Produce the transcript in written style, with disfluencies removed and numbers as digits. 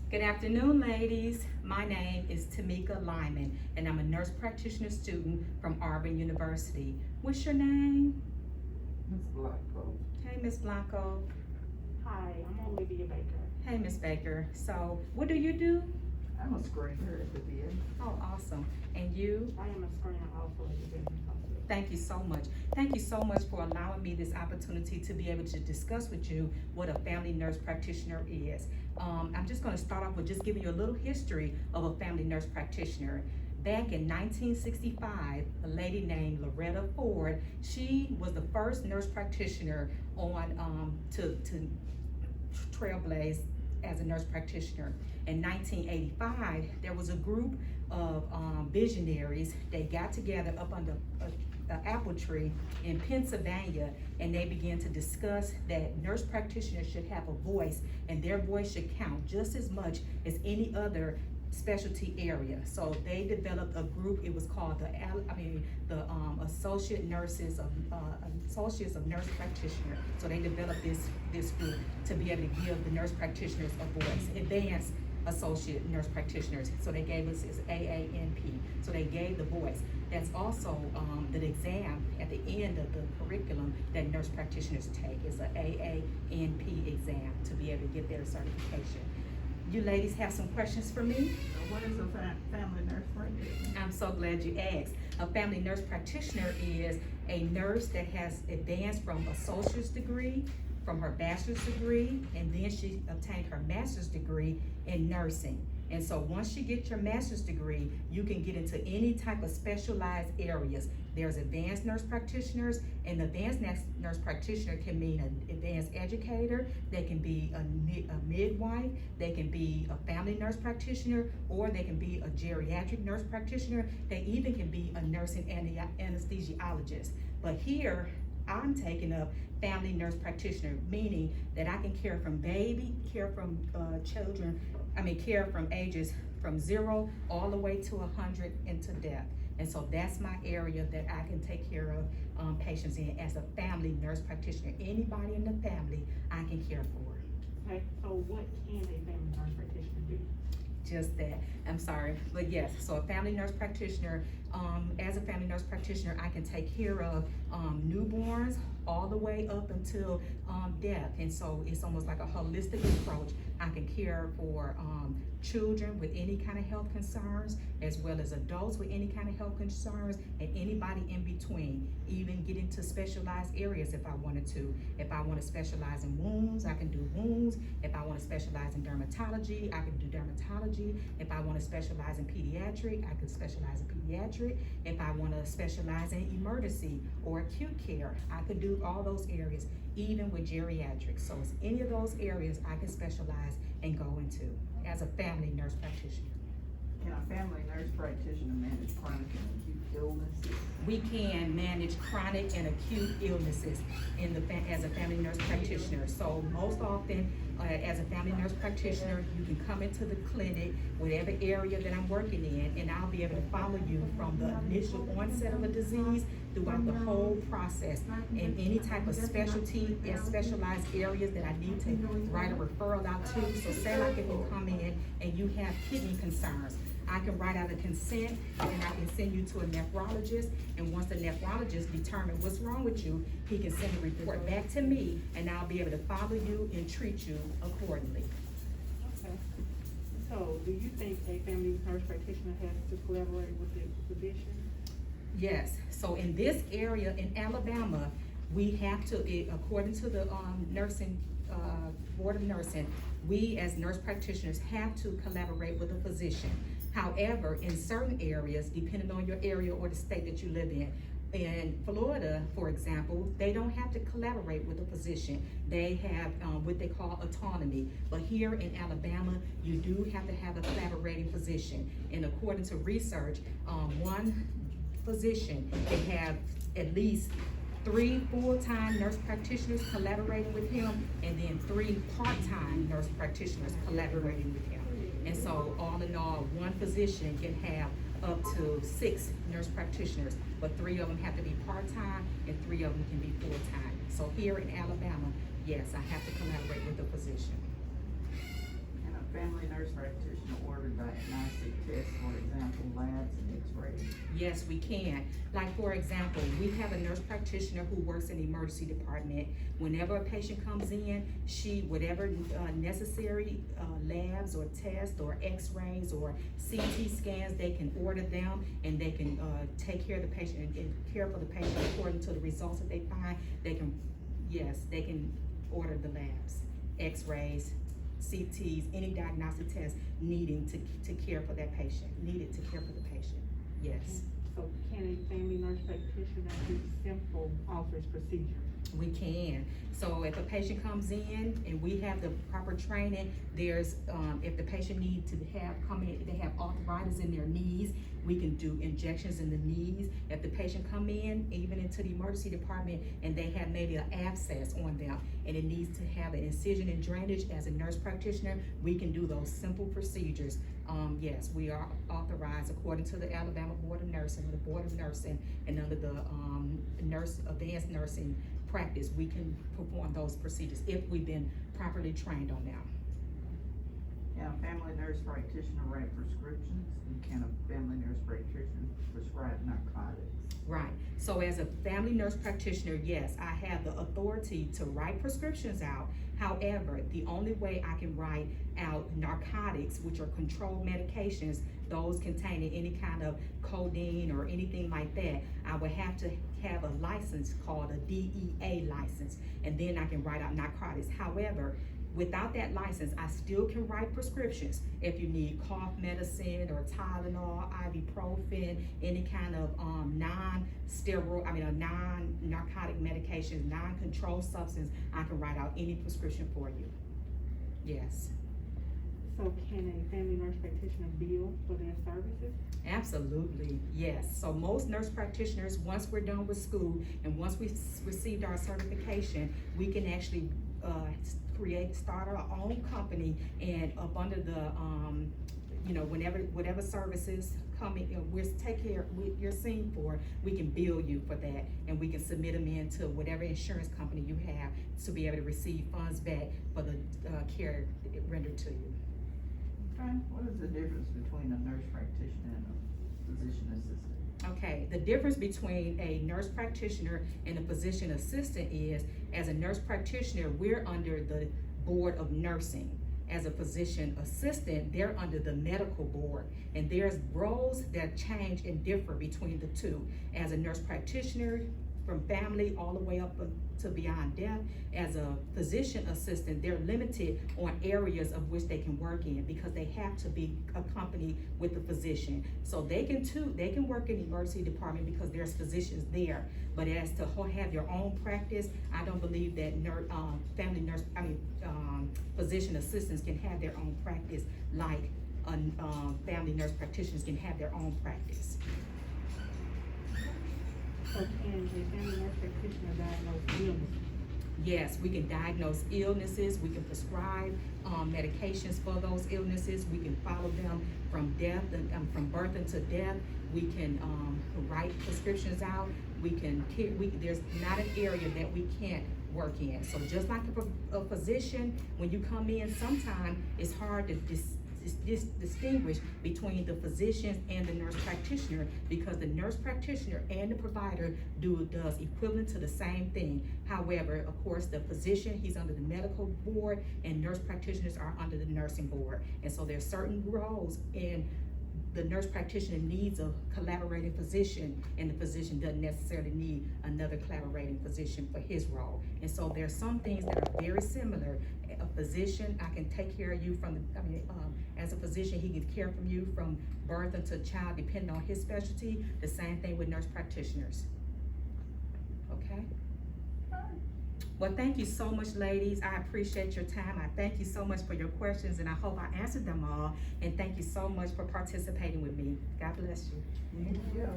Good afternoon, ladies. My name is Tamika Lyman, and I'm a nurse practitioner student from Auburn University. What's your name? Ms. Blanco. Hey, Miss Blanco. Hi, I'm Olivia Baker. Hey, Miss Baker. So, what do you do? I'm a screener at the VA. Oh, awesome. And you? I am a screener also at the Veterans Hospital. Thank you so much. Thank you so much for allowing me this opportunity to be able to discuss with you what a family nurse practitioner is. I'm just going to start off with just giving you a little history of a family nurse practitioner. Back in 1965, a lady named Loretta Ford, she was the first nurse practitioner on to trailblaze as a nurse practitioner. In 1985, there was a group of visionaries. They got together up under an apple tree in Pennsylvania, and they began to discuss that nurse practitioners should have a voice, and their voice should count just as much as any other specialty area. So they developed a group. It was called the Associates of Nurse Practitioner. So they developed this group to be able to give the nurse practitioners a voice. Advanced Associate Nurse Practitioners. So they gave us this AANP. So they gave the voice. That's also the exam at the end of the curriculum that nurse practitioners take. Is an AANP exam to be able to get their certification. You ladies have some questions for me? So what is a family nurse practitioner? I'm so glad you asked. A family nurse practitioner is a nurse that has advanced from associate's degree, from her bachelor's degree, and then she obtained her master's degree in nursing. And so once you get your master's degree, you can get into any type of specialized areas. There's advanced nurse practitioners, and advanced nurse practitioner can mean an advanced educator, they can be a midwife, they can be a family nurse practitioner, or they can be a geriatric nurse practitioner. They even can be a nursing anesthesiologist. But here, I'm taking up family nurse practitioner, meaning that I can care from care from ages from 0 all the way to 100 into death. And so that's my area that I can take care of patients in as a family nurse practitioner. Anybody in the family I can care for. Okay, so what can a family nurse practitioner do? Just that. I'm sorry, but yes. So a family nurse practitioner, as a family nurse practitioner, I can take care of newborns all the way up until death. And so it's almost like a holistic approach. I can care for children with any kind of health concerns, as well as adults with any kind of health concerns, and anybody in between. Even get into specialized areas if I wanted to. If I want to specialize in wounds, I can do wounds. If I want to specialize in dermatology, I can do dermatology. If I want to specialize in pediatric, I can specialize in pediatric. If I want to specialize in emergency or acute care, I could do all those areas, even with geriatrics. So it's any of those areas I can specialize and go into as a family nurse practitioner. Can a family nurse practitioner manage chronic and acute illnesses? We can manage chronic and acute illnesses as a family nurse practitioner. So most often, as a family nurse practitioner, you can come into the clinic, whatever area that I'm working in, and I'll be able to follow you from the initial onset of a disease throughout the whole process, in any type of specialty and specialized areas that I need to write a referral out to. So say like if you come in and you have kidney concerns, I can write out a consent and I can send you to a nephrologist, and once the nephrologist determines what's wrong with you, he can send a report back to me, and I'll be able to follow you and treat you accordingly. Okay. So do you think a family nurse practitioner has to collaborate with the physician? Yes, so in this area in Alabama, we have to, according to the nursing Board of Nursing, we as nurse practitioners have to collaborate with a physician. However, in certain areas, depending on your area or the state that you live in Florida, for example, they don't have to collaborate with a physician. They have what they call autonomy. But here in Alabama, you do have to have a collaborating physician. And according to research, one physician can have at least 3 full-time nurse practitioners collaborating with him, and then 3 part-time nurse practitioners collaborating with him. And so all in all, one physician can have up to 6 nurse practitioners, but 3 of them have to be part-time and 3 of them can be full-time. So here in Alabama, yes, I have to collaborate with a physician. Can a family nurse practitioner order diagnostic tests, for example, labs and x-rays? Yes, we can. Like, for example, we have a nurse practitioner who works in the emergency department. Whenever a patient comes in, whatever necessary labs or tests or x-rays or CT scans, they can order them and they can take care of the patient and care for the patient according to the results that they find. They can order the labs, x-rays, CTs, any diagnostic test needed to care for the patient. Yes. So can a family nurse practitioner do simple office procedures? We can. So if a patient comes in and we have the proper training, there's, if the patient needs to they have arthritis in their knees, we can do injections in the knees. If the patient come in, even into the emergency department, and they have maybe an abscess on them, and it needs to have an incision and drainage, as a nurse practitioner, we can do those simple procedures. Yes, we are authorized according to the Alabama Board of Nursing, or the Board of Nursing, and under the advanced nursing practice, we can perform those procedures if we've been properly trained on them. Can a family nurse practitioner write prescriptions? And can a family nurse practitioner prescribe narcotics? Right. So as a family nurse practitioner, yes, I have the authority to write prescriptions out. However, the only way I can write out narcotics, which are controlled medications, those containing any kind of codeine or anything like that, I would have to have a license called a DEA license, and then I can write out narcotics. However, without that license, I still can write prescriptions. If you need cough medicine or Tylenol, ibuprofen, any kind of non-narcotic medications, non-controlled substance, I can write out any prescription for you. Yes. So can a family nurse practitioner bill for their services? Absolutely, yes. So most nurse practitioners, once we're done with school and once we've received our certification, we can actually start our own company, and up under the whatever services coming, you're seen for, we can bill you for that, and we can submit them into whatever insurance company you have to be able to receive funds back for the care rendered to you. Okay, what is the difference between a nurse practitioner and a physician assistant? Okay, the difference between a nurse practitioner and a physician assistant is, as a nurse practitioner, we're under the Board of Nursing. As a physician assistant, they're under the medical board, and there's roles that change and differ between the two. As a nurse practitioner, from family all the way up to beyond death, as a physician assistant, they're limited on areas of which they can work in because they have to be accompanied with the physician. So they can work in the emergency department because there's physicians there. But as to have your own practice, I don't believe that physician assistants can have their own practice like family nurse practitioners can have their own practice. So can a family nurse practitioner diagnose illness? Yes, we can diagnose illnesses, we can prescribe medications for those illnesses, we can follow them from birth until death, we can write prescriptions out, there's not an area that we can't work in. So just like a physician, when you come in, sometimes it's hard to distinguish between the physicians and the nurse practitioner, because the nurse practitioner and the provider does equivalent to the same thing. However, of course, the physician, he's under the medical board, and nurse practitioners are under the nursing board. And so there's certain roles, and the nurse practitioner needs a collaborating physician, and the physician doesn't necessarily need another collaborating physician for his role. And so there's some things that are very similar. A physician, I can take care of you as a physician, he can care from you from birth until child, depending on his specialty. The same thing with nurse practitioners. Okay? Well, thank you so much, ladies. I appreciate your time. I thank you so much for your questions, and I hope I answered them all. And thank you so much for participating with me. God bless you. Thank you.